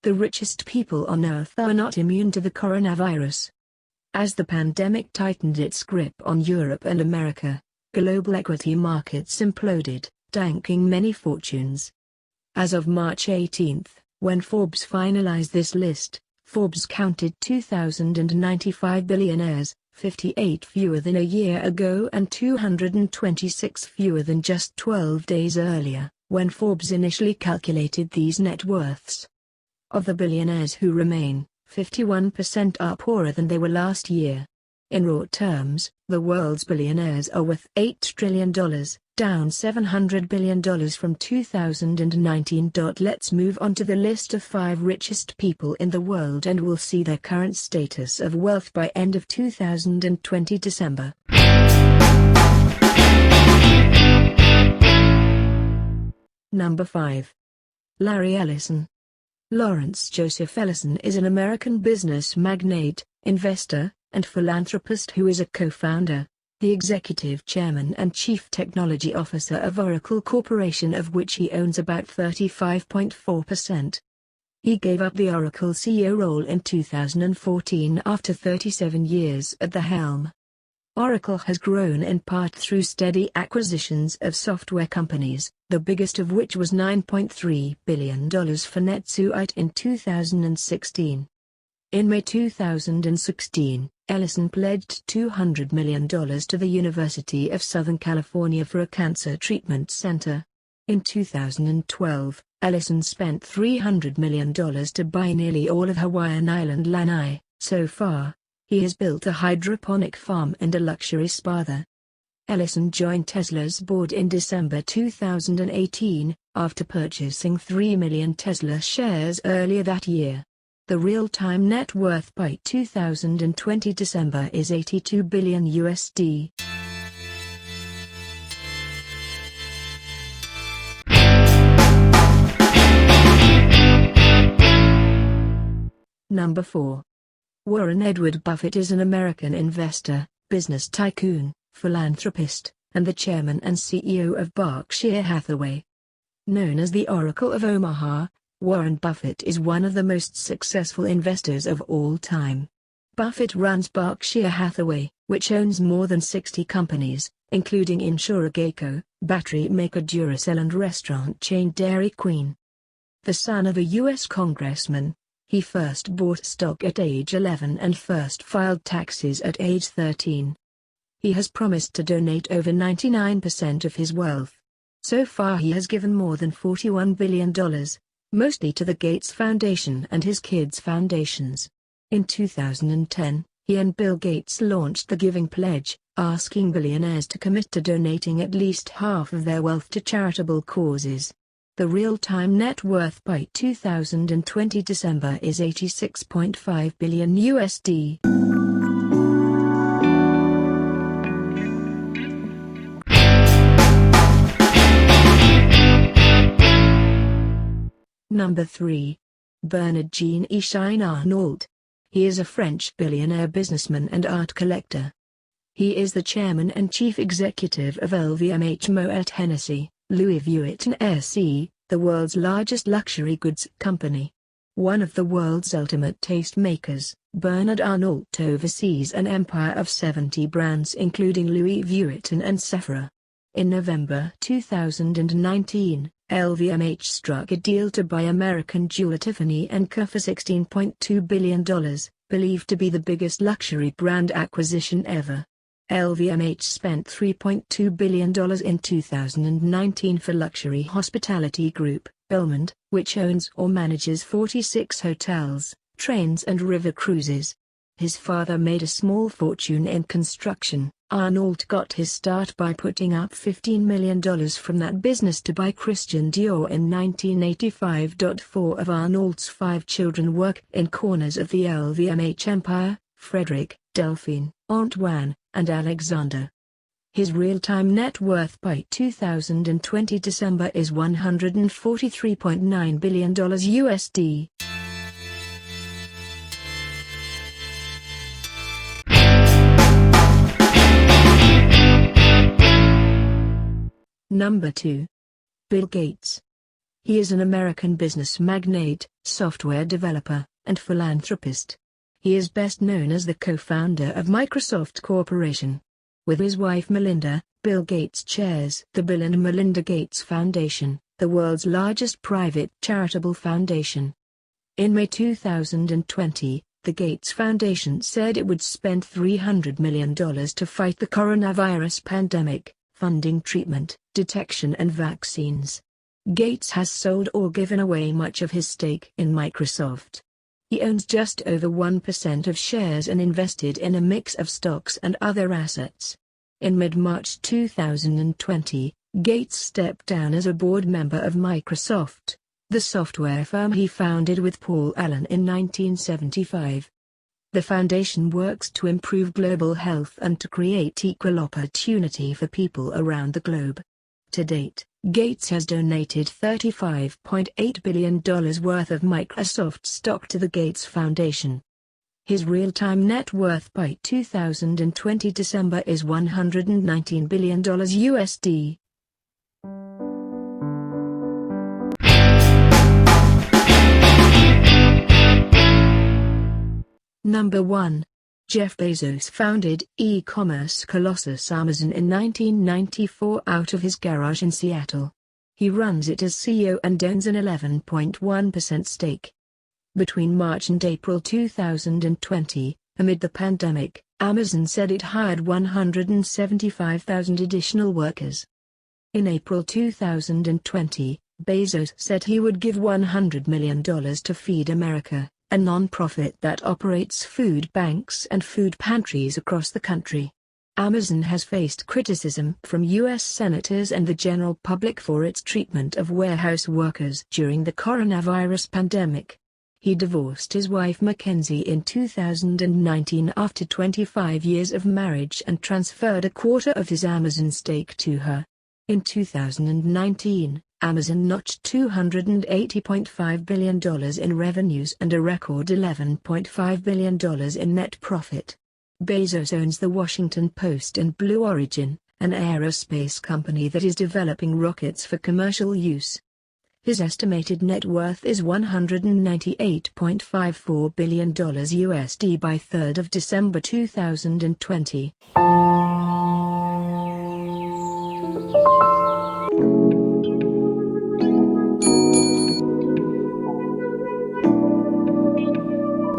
The richest people on Earth are not immune to the coronavirus. As the pandemic tightened its grip on Europe and America, global equity markets imploded, tanking many fortunes. As of March 18, when Forbes finalized this list, Forbes counted 2,095 billionaires, 58 fewer than a year ago and 226 fewer than just 12 days earlier, when Forbes initially calculated these net worths. Of the billionaires who remain, 51% are poorer than they were last year. In raw terms, the world's billionaires are worth $8 trillion, down $700 billion from 2019. Let's move on to the list of 5 richest people in the world, and we'll see their current status of wealth by end of 2020 December. Number 5. Larry Ellison. Lawrence Joseph Ellison is an American business magnate, investor, and philanthropist who is a co-founder, the executive chairman and chief technology officer of Oracle Corporation, of which he owns about 35.4%. He gave up the Oracle CEO role in 2014 after 37 years at the helm. Oracle has grown in part through steady acquisitions of software companies, the biggest of which was $9.3 billion for NetSuite in 2016. In May 2016, Ellison pledged $200 million to the University of Southern California for a cancer treatment center. In 2012, Ellison spent $300 million to buy nearly all of Hawaiian island Lanai. So far, he has built a hydroponic farm and a luxury spa there. Ellison joined Tesla's board in December 2018, after purchasing 3 million Tesla shares earlier that year. The real-time net worth by 2020 December is $82 billion USD. Number 4. Warren Edward Buffett is an American investor, business tycoon, philanthropist, and the chairman and CEO of Berkshire Hathaway. Known as the Oracle of Omaha, Warren Buffett is one of the most successful investors of all time. Buffett runs Berkshire Hathaway, which owns more than 60 companies, including insurer Geico, battery maker Duracell, and restaurant chain Dairy Queen. The son of a U.S. congressman, he first bought stock at age 11 and first filed taxes at age 13. He has promised to donate over 99% of his wealth. So far he has given more than $41 billion, mostly to the Gates Foundation and his kids' foundations. In 2010, he and Bill Gates launched the Giving Pledge, asking billionaires to commit to donating at least half of their wealth to charitable causes. The real-time net worth by 2020 December is $86.5 billion USD. Number 3. Bernard Jean Arnault. He is a French billionaire businessman and art collector. He is the chairman and chief executive of LVMH Moet Hennessy, Louis Vuitton SE, the world's largest luxury goods company. One of the world's ultimate taste makers, Bernard Arnault oversees an empire of 70 brands including Louis Vuitton and Sephora. In November 2019, LVMH struck a deal to buy American jeweler Tiffany & Co. for $16.2 billion, believed to be the biggest luxury brand acquisition ever. LVMH spent $3.2 billion in 2019 for luxury hospitality group, Belmond, which owns or manages 46 hotels, trains and river cruises. His father made a small fortune in construction. Arnault got his start by putting up $15 million from that business to buy Christian Dior in 1985. 4 of Arnault's 5 children work in corners of the LVMH empire: Frederick, Delphine, Antoine, and Alexander. His real-time net worth by 2020 December is $143.9 billion USD. Number 2. Bill Gates. He is an American business magnate, software developer, and philanthropist. He is best known as the co-founder of Microsoft Corporation. With his wife Melinda, Bill Gates chairs the Bill and Melinda Gates Foundation, the world's largest private charitable foundation. In May 2020, the Gates Foundation said it would spend $300 million to fight the coronavirus pandemic, funding treatment, detection and vaccines. Gates has sold or given away much of his stake in Microsoft. He owns just over 1% of shares and invested in a mix of stocks and other assets. In mid-March 2020, Gates stepped down as a board member of Microsoft, the software firm he founded with Paul Allen in 1975. The foundation works to improve global health and to create equal opportunity for people around the globe. To date, Gates has donated $35.8 billion worth of Microsoft stock to the Gates Foundation. His real-time net worth by 2020 December is $119 billion USD. Number 1. Jeff Bezos founded e-commerce colossus Amazon in 1994 out of his garage in Seattle. He runs it as CEO and owns an 11.1% stake. Between March and April 2020, amid the pandemic, Amazon said it hired 175,000 additional workers. In April 2020, Bezos said he would give $100 million to Feed America, a non-profit that operates food banks and food pantries across the country. Amazon has faced criticism from U.S. senators and the general public for its treatment of warehouse workers during the coronavirus pandemic. He divorced his wife Mackenzie in 2019 after 25 years of marriage and transferred a quarter of his Amazon stake to her. In 2019, Amazon notched $280.5 billion in revenues and a record $11.5 billion in net profit. Bezos owns the Washington Post and Blue Origin, an aerospace company that is developing rockets for commercial use. His estimated net worth is $198.54 billion USD by 3rd of December 2020.